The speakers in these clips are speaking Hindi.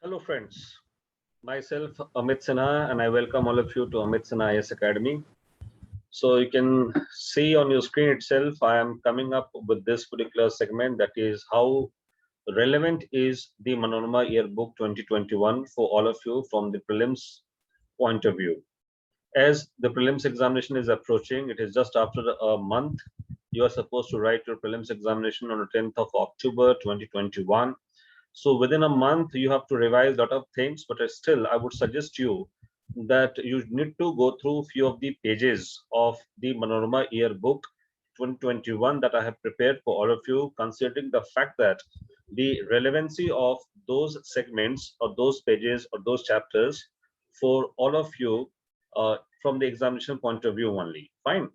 Hello, friends. Myself, Amit Sinha, and I welcome all of you to Amit Sinha IS Academy. So, you can see on your screen itself, I am coming up with this particular segment, that is how relevant is the Manorama Yearbook 2021 for all of you from the prelims point of view. As the prelims examination is approaching, it is just after a month. You are supposed to write your prelims examination on the 10th of October 2021. So within a month, you have to revise a lot of things, but still, I would suggest you that you need to go through few of the pages of the Manorama Yearbook 2021 that I have prepared for all of you, considering the fact that the relevancy of those segments or those pages or those chapters for all of you from the examination point of view only. Fine.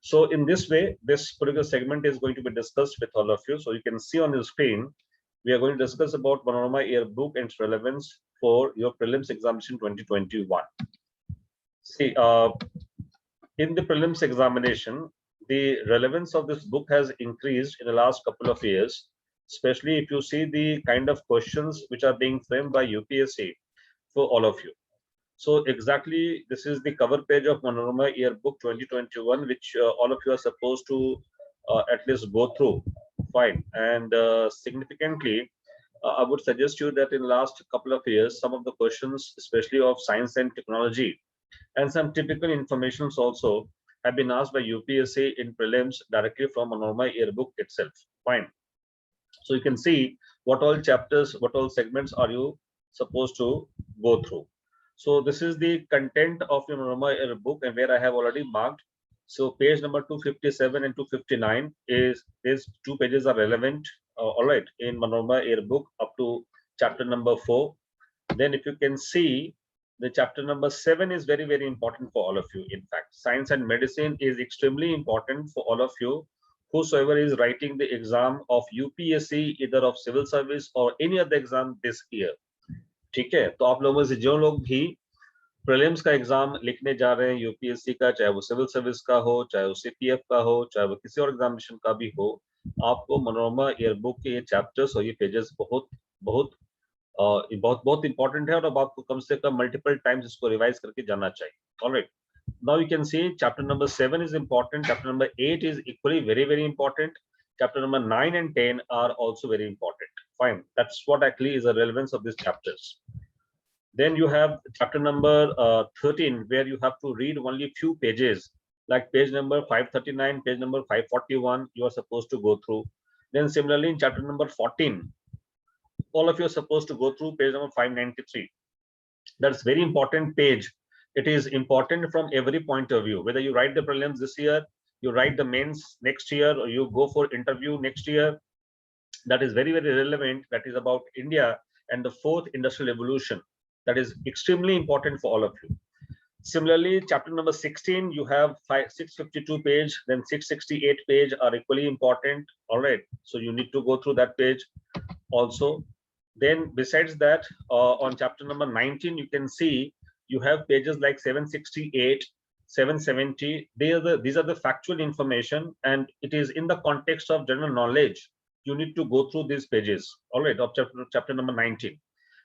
So in this way, this particular segment is going to be discussed with all of you. So you can see on the screen, we are going to discuss about Panorama Yearbook and its relevance for your prelims examination 2021. See, in the prelims examination, the relevance of this book has increased in the last couple of years, especially if you see the kind of questions which are being framed by UPSC for all of you. So exactly, this is the cover page of Manorama Yearbook 2021, which all of you are supposed to at least go through. Fine. And significantly, I would suggest you that in last couple of years, some of the questions, especially of science and technology, and some typical informations also have been asked by UPSC in prelims directly from Manorama Yearbook itself. Fine. So you can see what all chapters, what all segments are you supposed to go through. So this is the content of your Manorama book, and where I have already marked. So page number 257 and 259 is these two pages are relevant. All right, in Manorama book up to chapter number 4. Then if you can see, the chapter number 7 is very, very important for all of you. In fact, science and medicine is extremely important for all of you whosoever is writing the exam of UPSC, either of civil service or any other exam this year. ठीक है, तो आप लोगों में से जो लोग भी प्रीलिम्स का एग्जाम लिखने जा रहे हैं यूपीएससी का, चाहे वो सिविल सर्विस का हो, चाहे वो सीपीएफ का हो, चाहे वो किसी और एग्जामिनेशन का भी हो, आपको मनोरमा ईयरबुक के ये चैप्टर्स और ये पेजेस बहुत बहुत बहुत बहुत इंपॉर्टेंट है, और अब आपको कम से कम मल्टीपल टाइम्स इसको रिवाइज करके जाना चाहिए. Alright, now you can see chapter number 7 is important, chapter number 8 is equally very, very important, chapter number 9 and 10 are also very important. Fine, that's what actually is the relevance of these chapters. Then you have chapter number 13, where you have to read only few pages, like page number 539, page number 541 you are supposed to go through. Then similarly in chapter number 14, all of you are supposed to go through page number 593. That's very important page. It is important from every point of view, whether you write the prelims this year, you write the mains next year, or you go for interview next year. That is very, very relevant. That is about India and the fourth industrial revolution. That is extremely important for all of you. Similarly, chapter number 16, you have 652 page, then 668 page are equally important. All right, so you need to go through that page also. Then besides that, on chapter number 19, you can see you have pages like 768, 770. These are the factual information, and it is in the context of general knowledge. You need to go through these pages, all right, of chapter number 19.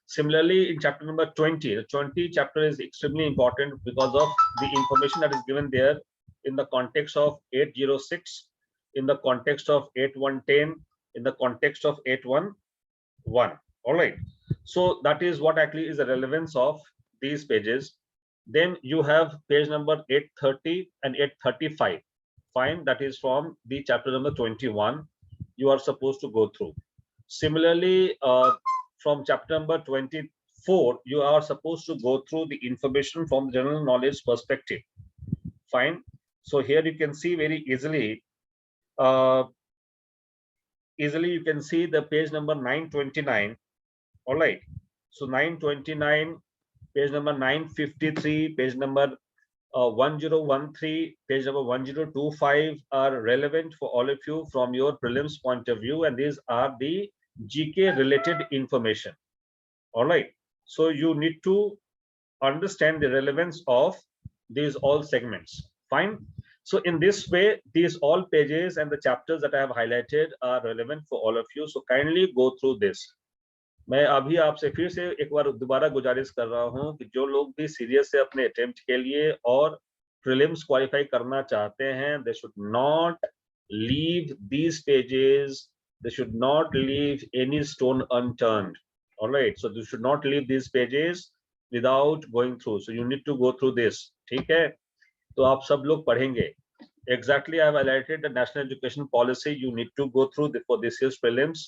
Similarly, in chapter number 20, the 20 chapter is extremely important because of the information that is given there in the context of 806, in the context of 8110, in the context of 811. All right, so that is what actually is the relevance of these pages. Then you have page number 830 and 835. Fine, that is from the chapter number 21 you are supposed to go through. Similarly, from chapter number 24 you are supposed to go through the information from the general knowledge perspective. Fine, so here you can see very easily you can see the page number 929. All right, so 929, page number 953, page number 1013, page number 1025 are relevant for all of you from your prelims point of view, and these are the GK related information. All right, so you need to understand the relevance of these all segments. Fine, so in this way, these all pages and the chapters that I have highlighted are relevant for all of you, so kindly go through this. मैं अभी आपसे फिर से एक बार दोबारा गुजारिश कर रहा हूं कि जो लोग भी सीरियस है अपने अटेम्प्ट के लिए और प्रीलिम्स क्वालिफाई करना चाहते हैं, they should not leave these pages, they should not leave any stone unturned. Alright, so they should not leave these pages without going through. So you need to go through this. ठीक है, तो आप सब लोग पढ़ेंगे. Exactly, I have highlighted the national education policy you need to go through for this year's prelims.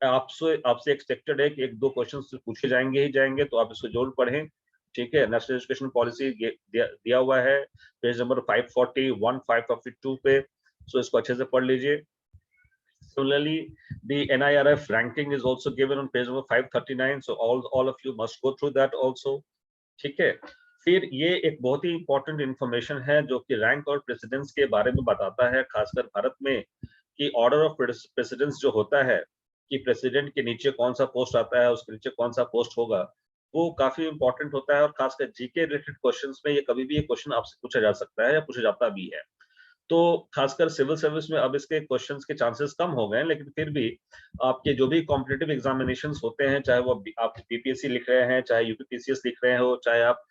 आपसे एक्सपेक्टेड है कि एक दो क्वेश्चन पूछे जाएंगे ही जाएंगे, तो आप इसको जरूर पढ़ें. ठीक है, नेशनल एजुकेशन पॉलिसी दिया हुआ है पेज नंबर 541, 552 पे. सो इसको अच्छे से पढ़ लीजिए. Similarly, the NIRF ranking is also given on page number 539. So all of you must go through that also. ठीक है. फिर ये एक बहुत ही इंपॉर्टेंट इंफॉर्मेशन है जो कि रैंक और प्रेसिडेंस के बारे में बताता है, खासकर भारत में, कि ऑर्डर ऑफ प्रेसिडेंस जो होता है कि प्रेसिडेंट के नीचे कौन सा पोस्ट आता है, उसके नीचे कौन सा पोस्ट होगा, वो काफी इंपॉर्टेंट होता है. और खासकर जीके रिलेटेड क्वेश्चंस में ये कभी भी ये क्वेश्चन आपसे पूछा जा सकता है या पूछा जाता भी है. तो खासकर सिविल सर्विस में अब इसके क्वेश्चंस के चांसेस कम हो गए, लेकिन फिर भी आपके जो भी कॉम्पिटिटिव एग्जामिनेशंस होते हैं, चाहे वो आप बीपीएससी लिख रहे हैं, चाहे यूपीपीसीएस लिख रहे हो, चाहे आप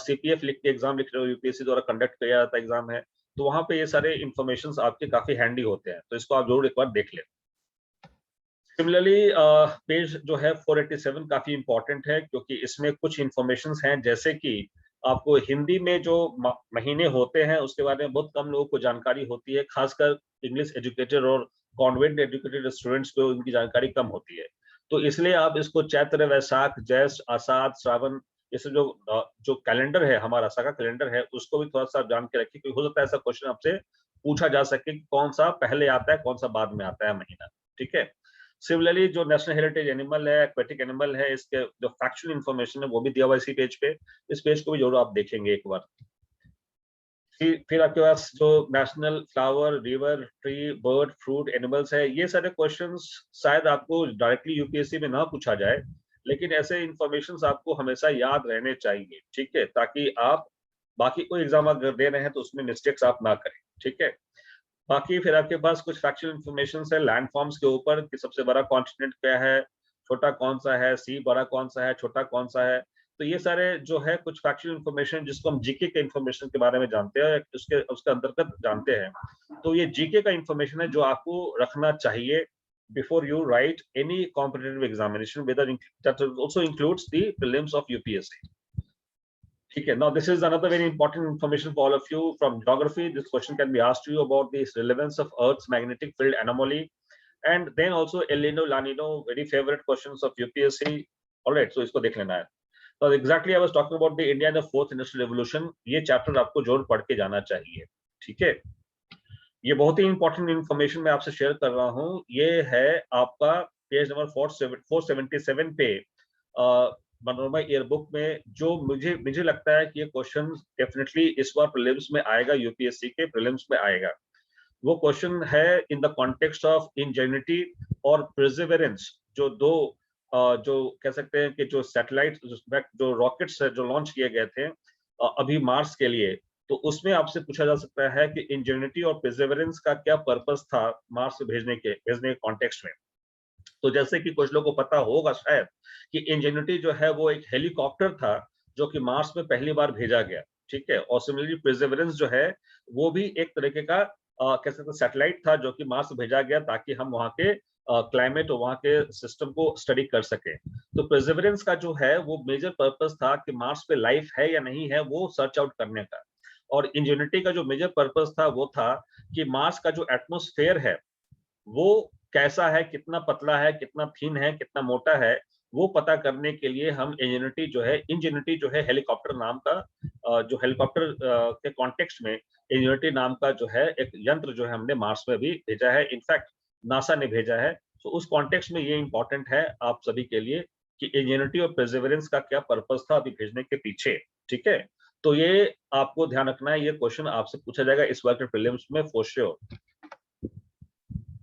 सीपीएफ लिख के एग्जाम लिख रहे हो, यूपीएससी द्वारा कंडक्ट किया जाता एग्जाम है, तो वहां पे ये सारे इंफॉर्मेशन आपके काफी हैंडी होते हैं. तो इसको आप जरूर एक बार देख लें. सिमिलरली पेज जो है 487 काफी इंपॉर्टेंट है, क्योंकि इसमें कुछ इंफॉर्मेशन हैं, जैसे कि आपको हिंदी में जो महीने होते हैं उसके बारे में बहुत कम लोगों को जानकारी होती है, खासकर इंग्लिश एजुकेटेड और कॉन्वेंट एजुकेटेड स्टूडेंट्स को इनकी जानकारी कम होती है. तो इसलिए आप इसको चैत्र, वैशाख, ज्येष्ठ, आषाढ़, श्रावण, इसे जो कैलेंडर है, हमारा साका कैलेंडर है, उसको भी थोड़ा सा जान के रखिए, क्योंकि हो सकता है ऐसा क्वेश्चन आपसे पूछा जा सके कि कौन सा पहले आता है, कौन सा बाद में आता है महीना. ठीक है. सिमिलरली जो नेशनल हेरिटेज एनिमल है, एक्वेटिक एनिमल है, इसके जो फैक्चुअल इंफॉर्मेशन है वो भी दिया हुआ है इसी पेज पे. इस पेज को भी जरूर आप देखेंगे एक बार. फिर आपके पास जो national flower, river, tree, bird, fruit, animals है, ये सारे क्वेश्चंस शायद आपको डायरेक्टली यूपीएससी में ना पूछा जाए, लेकिन ऐसे इंफॉर्मेशंस आपको हमेशा याद रहने चाहिए. ठीक है, ताकि आप बाकी कोई एग्जाम अगर दे रहे हैं तो उसमें मिस्टेक्स आप ना करें. ठीक है. बाकी फिर आपके पास कुछ फैक्चुअल इंफॉर्मेशन है लैंड फॉर्म्स के ऊपर, कि सबसे बड़ा कॉन्टिनेंट क्या है, छोटा कौन सा है, सी बड़ा कौन सा है, छोटा कौन सा है. तो ये सारे जो है कुछ फैक्चुअल इंफॉर्मेशन जिसको हम जीके के इंफॉर्मेशन के बारे में जानते हैं, उसके अंतर्गत जानते हैं. तो ये जीके का इंफॉर्मेशन है जो आपको रखना चाहिए before you right any competitive examination, whether that also includes the prelims of UPSC. ठीक है. Now this is another very important information for all of you from geography. This question can be asked to you about the relevance of Earth's magnetic field anomaly, and then also El Nino, La Nino, very favorite questions of UPSC. All right, so इसको देख लेना है. So exactly I was talking about the India and the fourth industrial revolution. ये चैप्टर आपको जरूर पढ़ के जाना चाहिए. ठीक है. ये बहुत ही इंपॉर्टेंट इंफॉर्मेशन मैं आपसे शेयर कर रहा हूँ. ये है आपका पेज नंबर 477 पे मनोरमा ईयरबुक में, जो मुझे लगता है कि ये क्वेश्चन डेफिनेटली इस बार प्रीलिम्स में आएगा, यूपीएससी के प्रीलिम्स में आएगा. वो क्वेश्चन है इन द कॉन्टेक्स्ट ऑफ इंजेन्युइटी और परसिवरेंस, जो दो जो कह सकते हैं कि जो सैटेलाइट, जो रॉकेट्स है जो लॉन्च किए गए थे अभी मार्स के लिए, तो उसमें आपसे पूछा जा सकता है कि इंजेन्युइटी और परसिवरेंस का क्या पर्पस था मार्स भेजने के कॉन्टेक्स्ट में. तो जैसे कि कुछ लोगों को पता होगा शायद कि इंजेन्युइटी जो है वो एक हेलीकॉप्टर था जो कि मार्स में पहली बार भेजा गया. ठीक है. और सिमिलरली परसिवरेंस जो है वो भी एक तरीके का कह सकते हैं सैटेलाइट था जो कि मार्स भेजा गया ताकि हम वहाँ के क्लाइमेट और वहाँ के सिस्टम को स्टडी कर सके. तो परसिवरेंस का जो है वो मेजर पर्पस था कि मार्स पे लाइफ है या नहीं है वो सर्च आउट करने का. और इंजेन्युइटी का जो मेजर पर्पस था वो था कि मार्स का जो एटमॉस्फेयर है वो कैसा है, कितना पतला है, कितना थिन है, कितना मोटा है, वो पता करने के लिए हम इंजेन्युइटी जो है हेलीकॉप्टर नाम का जो हेलीकॉप्टर के कॉन्टेक्स्ट में इंजेन्युइटी नाम का जो है एक यंत्र जो है हमने मार्स में भी भेजा है. इनफैक्ट नासा ने भेजा है. तो उस कॉन्टेक्स्ट में ये इंपॉर्टेंट है आप सभी के लिए कि इंजेन्युइटी और परसिवरेंस का क्या पर्पस था अभी भेजने के पीछे. ठीक है. तो ये आपको ध्यान रखना है, ये क्वेश्चन आपसे पूछा जाएगा इस बार के प्रीलिम्स में फॉर श्योर.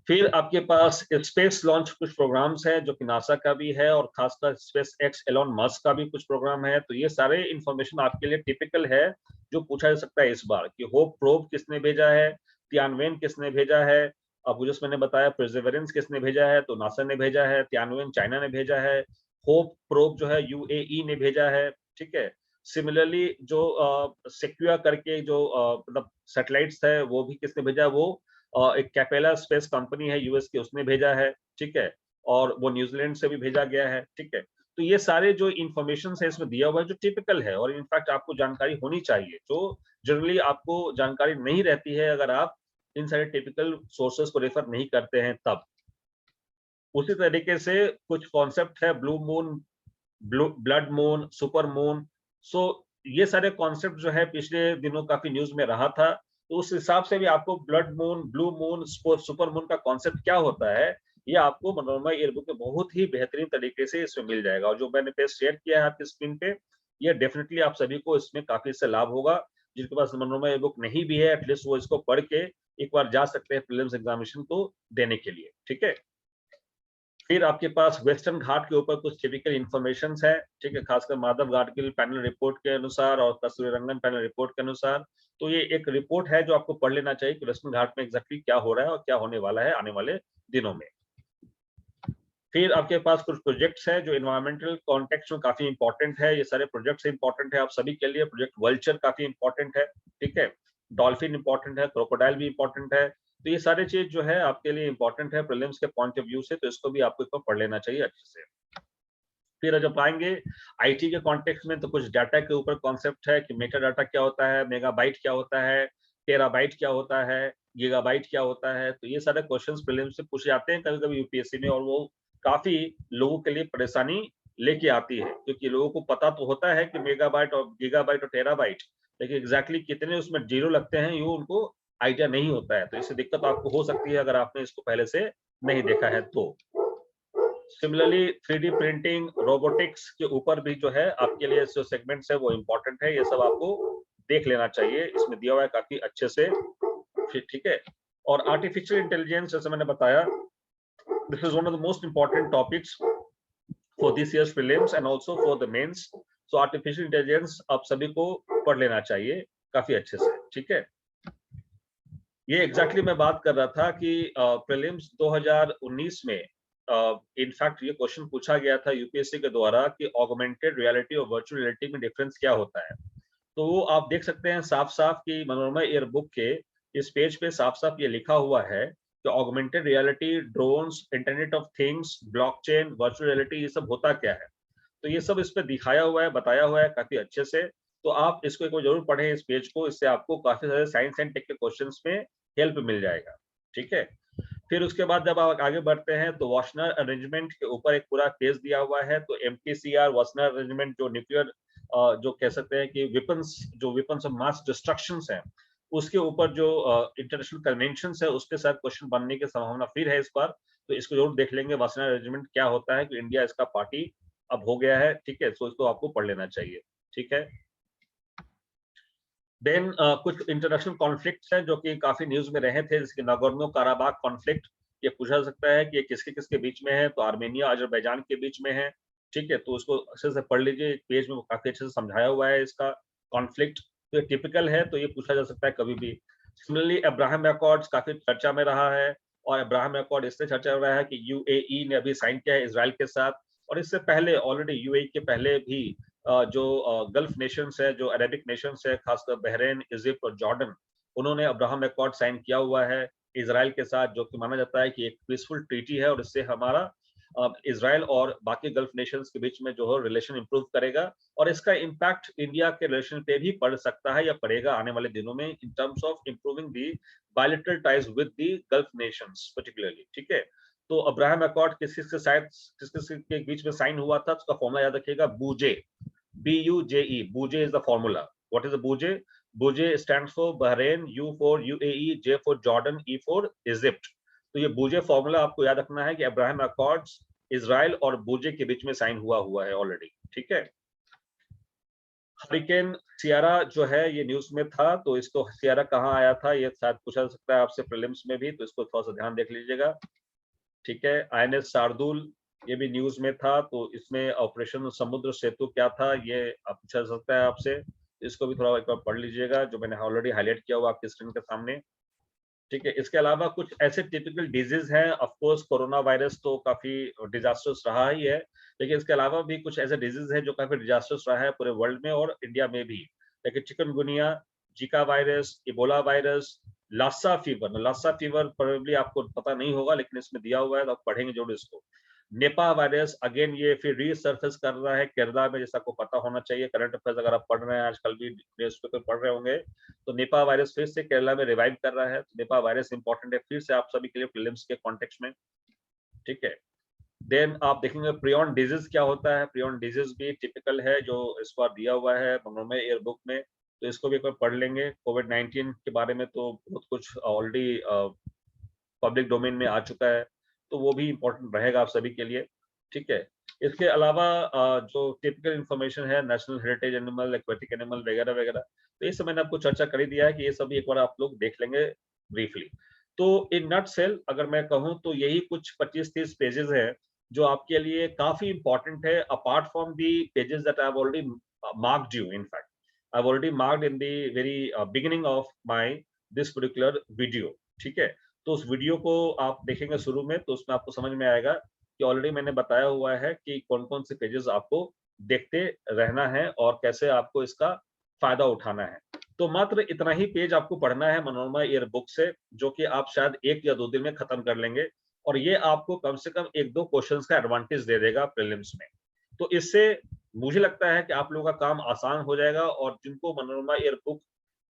फिर आपके पास स्पेस लॉन्च कुछ प्रोग्राम्स हैं जो कि नासा का भी है और खासकर स्पेस एक्स एलोन मस्क का भी कुछ प्रोग्राम है. तो ये सारे इंफॉर्मेशन आपके लिए टिपिकल है जो पूछा जा सकता है इस बार कि होप प्रोब किसने भेजा है, तियानवेन किसने भेजा है, आपको जैसे मैंने बताया परसिवरेंस किसने भेजा है, तो नासा ने भेजा है. तियानवेन चाइना ने भेजा है. होप प्रोब जो है यूएई ने भेजा है, ठीक है। सिमिलरली जो सिक्योर करके जो मतलब सैटेलाइट्स है वो भी किसने भेजा, वो एक कैपेला स्पेस कंपनी है यूएस की, उसने भेजा है, ठीक है। और वो न्यूजीलैंड से भी भेजा गया है, ठीक है। तो ये सारे जो इंफॉर्मेशन है इसमें दिया हुआ है जो टिपिकल है, और इनफैक्ट आपको जानकारी होनी चाहिए, जो जनरली आपको जानकारी नहीं रहती है अगर आप इन सारे टिपिकल सोर्सेस को रेफर नहीं करते हैं तब। उसी तरीके से कुछ कॉन्सेप्ट है blue moon, blood moon, super moon. So ये सारे कॉन्सेप्ट जो है पिछले दिनों काफी न्यूज में रहा था, तो उस हिसाब से भी आपको blood moon, blue moon, super moon का कॉन्सेप्ट क्या होता है ये आपको मनोरमा ईयरबुक में बहुत ही बेहतरीन तरीके से इसमें मिल जाएगा। और जो मैंने पेज शेयर किया है आपकी स्क्रीन पे, ये डेफिनेटली आप सभी को इसमें काफी इससे लाभ होगा। जिनके पास मनोरमा ईयरबुक नहीं भी है एटलीस्ट वो इसको पढ़ के एक बार जा सकते हैं प्रीलिम्स एग्जामिनेशन को देने के लिए, ठीक है। फिर आपके पास वेस्टर्न घाट के ऊपर कुछ टिपिकल इंफॉर्मेशन है, ठीक है, खासकर माधव गाडगिल पैनल रिपोर्ट के अनुसार और कस्तूरी रंगन पैनल रिपोर्ट के अनुसार। तो ये एक रिपोर्ट है जो आपको पढ़ लेना चाहिए कि वेस्टर्न घाट में एग्जैक्टली क्या हो रहा है और क्या होने वाला है आने वाले दिनों में। फिर आपके पास कुछ प्रोजेक्ट्स हैं जो एनवायरमेंटल कॉन्टेक्स्ट में काफी इंपॉर्टेंट है, ये सारे प्रोजेक्ट्स इंपॉर्टेंट है आप सभी के लिए। प्रोजेक्ट वल्चर काफी इंपॉर्टेंट है, ठीक है, डॉल्फिन इंपॉर्टेंट है, क्रोकोडाइल भी इंपॉर्टेंट है। तो ये सारी चीज जो है आपके लिए इंपॉर्टेंट है प्रीलिम्स के पॉइंट ऑफ व्यू से, तो इसको भी आपको एक बार पढ़ लेना चाहिए अच्छे से। फिर जब आएंगे आईटी के कॉन्टेक्स्ट में, तो कुछ डाटा के ऊपर कॉन्सेप्ट है कि मेटा डाटा क्या होता है, मेगाबाइट क्या होता है, टेराबाइट क्या होता है, गीगाबाइट क्या होता है। तो ये सारे क्वेश्चंस प्रीलिम्स से पूछे जाते हैं कभी कभी यूपीएससी में, और वो काफी लोगों के लिए परेशानी लेके आती है, क्योंकि लोगों को पता तो होता है कि मेगाबाइट और गीगाबाइट और टेराबाइट, लेकिन एग्जैक्टली कितने उसमें जीरो लगते हैं ये उनको आइडिया नहीं होता है। तो इससे दिक्कत आपको हो सकती है अगर आपने इसको पहले से नहीं देखा है तो। सिमिलरली 3D प्रिंटिंग, रोबोटिक्स के ऊपर भी जो है आपके लिए जो सेगमेंट्स है वो इंपॉर्टेंट है, ये सब आपको देख लेना चाहिए, इसमें दिया हुआ है काफी अच्छे से, ठीक है। और आर्टिफिशियल इंटेलिजेंस जैसे मैंने बताया, this is one of the most important topics for this years prelims and also for the mains. So artificial intelligence आप सभी को पढ़ लेना चाहिए काफी अच्छे से, ठीक है। ये एग्जैक्टली मैं बात कर रहा था कि प्रीलिम्स 2019 में इनफैक्ट ये क्वेश्चन पूछा गया था यूपीएससी के द्वारा कि ऑगमेंटेड रियलिटी और वर्चुअल रियलिटी में डिफरेंस क्या होता है। तो वो आप देख सकते हैं साफ साफ कि मनोरमा एयर बुक के इस पेज पे साफ साफ ये लिखा हुआ है कि augmented reality, drones, internet of things, blockchain, virtual reality, ये सब होता क्या है। तो ये सब इस पे दिखाया हुआ है, बताया हुआ है काफी अच्छे से। तो आप इसको एक बार जरूर पढ़ें इस पेज को, इससे आपको काफी सारे साइंस एंड टेक के क्वेश्चंस में हेल्प मिल जाएगा, ठीक है। फिर उसके बाद जब आप आगे बढ़ते हैं तो वाशनर अरेंजमेंट के ऊपर एक पूरा केस दिया हुआ है। तो एमटीसीआर वाशनर अरेंजमेंट जो न्यूक्लियर जो कह सकते हैं कि वेपन्स ऑफ मास डिस्ट्रक्शन है, उसके ऊपर जो इंटरनेशनल कन्वेंशन है उसके साथ क्वेश्चन बनने की संभावना फिर है इस बार। तो इसको जरूर देख लेंगे वाशनर अरेंजमेंट क्या होता है, कि इंडिया इसका पार्टी अब हो गया है, ठीक है। सो इसको आपको पढ़ लेना चाहिए, ठीक है। देन कुछ इंटरनेशनल कॉन्फ्लिक्ट्स हैं जो कि काफी न्यूज में रहे थे, जैसे नागोर्नो काराबाग कॉन्फ्लिक्ट। ये पूछा जा सकता है कि ये किसके किसके बीच में है, तो आर्मेनिया अजरबैजान के बीच में है, ठीक है। तो उसको अच्छे से पढ़ लीजिए, एक पेज में काफी अच्छे से समझाया हुआ है इसका कॉन्फ्लिक्ट। तो ये टिपिकल है, तो ये पूछा जा सकता है कभी भी। सिमिलरली अब्राहम अकॉर्ड्स काफी चर्चा में रहा है, और अब्राहम अकॉर्ड इससे चर्चा हो रहा है कि यूएई ने अभी साइन किया है इसराइल के साथ, और इससे पहले ऑलरेडी यूएई के पहले भी जो गल्फ नेशंस है, जो अरेबिक नेशंस है, खासकर बहरीन, इजिप्ट और जॉर्डन, उन्होंने अब्राहम अकॉर्ड साइन किया हुआ है इजराइल के साथ, जो कि माना जाता है कि एक पीसफुल ट्रीटी है, और इससे हमारा इजराइल और बाकी गल्फ नेशंस के बीच में जो है रिलेशन इंप्रूव करेगा। और इसका इम्पैक्ट इंडिया के रिलेशन पे भी पड़ सकता है या पड़ेगा आने वाले दिनों में, in terms of improving the bilateral ties with the gulf Nations particularly, ठीक है। तो अब्राहम अकॉर्ड किस किस के साथ किस किस के बीच में साइन हुआ था, उसका फॉर्मूला याद रखिएगा, बूजे, BUJE. Buje is the formula. What is the Buje? Buje stands for Bahrain, U for UAE, J for Jordan, E for Egypt. तो ये बूजे फॉर्मूला आपको याद रखना है कि अब्राहम अकॉर्ड्स इजराइल और बूजे के बीच में साइन हुआ है ऑलरेडी, ठीक है। हरिकेन सियारा जो है ये न्यूज में था, तो इसको सियारा कहाँ आया था ये शायद पूछा जा सकता है आपसे प्रीलिम्स में भी, तो इसको थोड़ा सा ध्यान देख लीजिएगा, ठीक है। INS शार्दुल ये भी न्यूज में था, तो इसमें ऑपरेशन समुद्र सेतु क्या था ये आप पूछा जा सकता है आपसे, इसको भी थोड़ा एक बार पढ़ लीजिएगा, जो मैंने ऑलरेडी हाईलाइट किया हुआ आपकी स्क्रीन के सामने, ठीक है। इसके अलावा कुछ ऐसे टिपिकल डिजीज हैं, ऑफ कोर्स कोरोना वायरस तो काफी डिजास्टर्स रहा ही है, लेकिन इसके अलावा भी कुछ ऐसे डिजीज हैं जो काफी डिजास्टर्स रहा है पूरे वर्ल्ड में और इंडिया में भी। लेकिन chikungunya, Zika virus, Ebola virus, Lassa fever probably आपको पता नहीं होगा, लेकिन इसमें दिया हुआ है तो आप पढ़ेंगे जरूर इसको। नेपा वायरस अगेन ये फिर रीसर्फेस कर रहा है केरला में, जैसा आपको पता होना चाहिए, करंट अफेयर्स अगर आप पढ़ रहे हैं आजकल भी न्यूज़पेपर पढ़ रहे होंगे, तो नेपा वायरस फिर से केरला में रिवाइव कर रहा है। तो नेपा वायरस इंपॉर्टेंट है फिर से आप सभी के लिए प्रीलिम्स के कॉन्टेक्स्ट में, ठीक है। देन आप देखेंगे प्रियन डिजीज क्या होता है, प्रियन डिजीज भी टिपिकल है जो इस बार दिया हुआ है मनोरमा एयर बुक में, तो इसको भी एक बार पढ़ लेंगे। कोविड-19 के बारे में तो बहुत कुछ ऑलरेडी पब्लिक डोमेन में आ चुका है, तो वो भी इम्पोर्टेंट रहेगा आप सभी के लिए, ठीक है। इसके अलावा जो टिपिकल इन्फॉर्मेशन है, national heritage animal, aquatic animal वगैरह वगैरह, तो ये सब मैंने आपको चर्चा कर ही दिया है कि ये सभी एक बार आप लोग देख लेंगे ब्रीफली। तो इन नटसेल अगर मैं कहूँ तो यही कुछ 25-30 पेजेस हैं जो आपके लिए काफी इंपॉर्टेंट है, apart from the pages that I have already marked you, in fact I have already marked in the very beginning of my this particular video, ठीक है। तो उस वीडियो को आप देखेंगे शुरू में, तो उसमें आपको समझ में आएगा कि ऑलरेडी मैंने बताया हुआ है कि कौन-कौन से पेजेस आपको देखते रहना है और कैसे आपको इसका फायदा उठाना है। तो मात्र इतना ही पेज आपको पढ़ना है मनोरमा एयर बुक से, जो कि आप शायद 1 या 2 दिन में खत्म कर लेंगे और ये आपको कम से कम 1-2 क्वेश्चंस का एडवांटेज दे देगा प्रीलिम्स में। तो इससे मुझे लगता है कि आप लोगों का काम आसान हो जाएगा और जिनको मनोरमा एयर बुक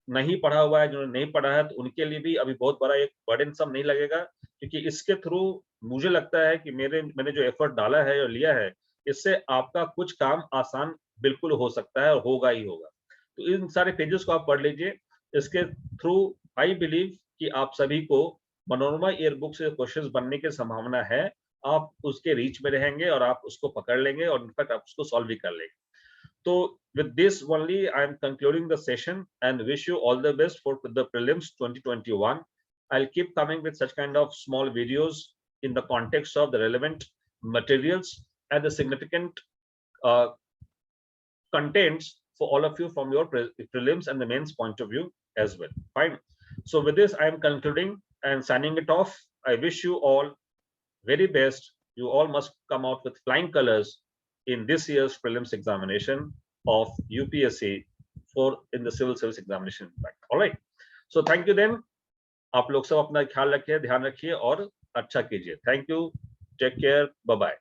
नहीं पढ़ा हुआ है, जिन्होंने नहीं पढ़ा है, तो उनके लिए भी अभी बहुत बड़ा एक बर्डनसम नहीं लगेगा, क्योंकि इसके थ्रू मुझे लगता है कि मैंने जो एफर्ट डाला है और लिया है, इससे आपका कुछ काम आसान बिल्कुल हो सकता है और होगा ही होगा। तो इन सारे पेजेस को आप पढ़ लीजिए। इसके थ्रू आई बिलीव कि आप सभी को मनोरमा एयर बुक से क्वेश्चंस बनने की संभावना है। आप उसके रीच में रहेंगे और आप उसको पकड़ लेंगे और इनफैक्ट आप उसको सॉल्व भी कर लेंगे। So with this only, I am concluding the session and wish you all the best for the prelims 2021. I'll keep coming with such kind of small videos in the context of the relevant materials and the significant uh, contents for all of you from your prelims and the mains point of view as well. Fine. So with this, I am concluding and signing it off. I wish you all very best. You all must come out with flying colors in this year's prelims examination of UPSC for in the civil service examination. All right. So thank you then. आप लोग सब अपना ख्याल रखिए, ध्यान रखिए और अच्छा कीजिए। Thank you. Take care. Bye bye.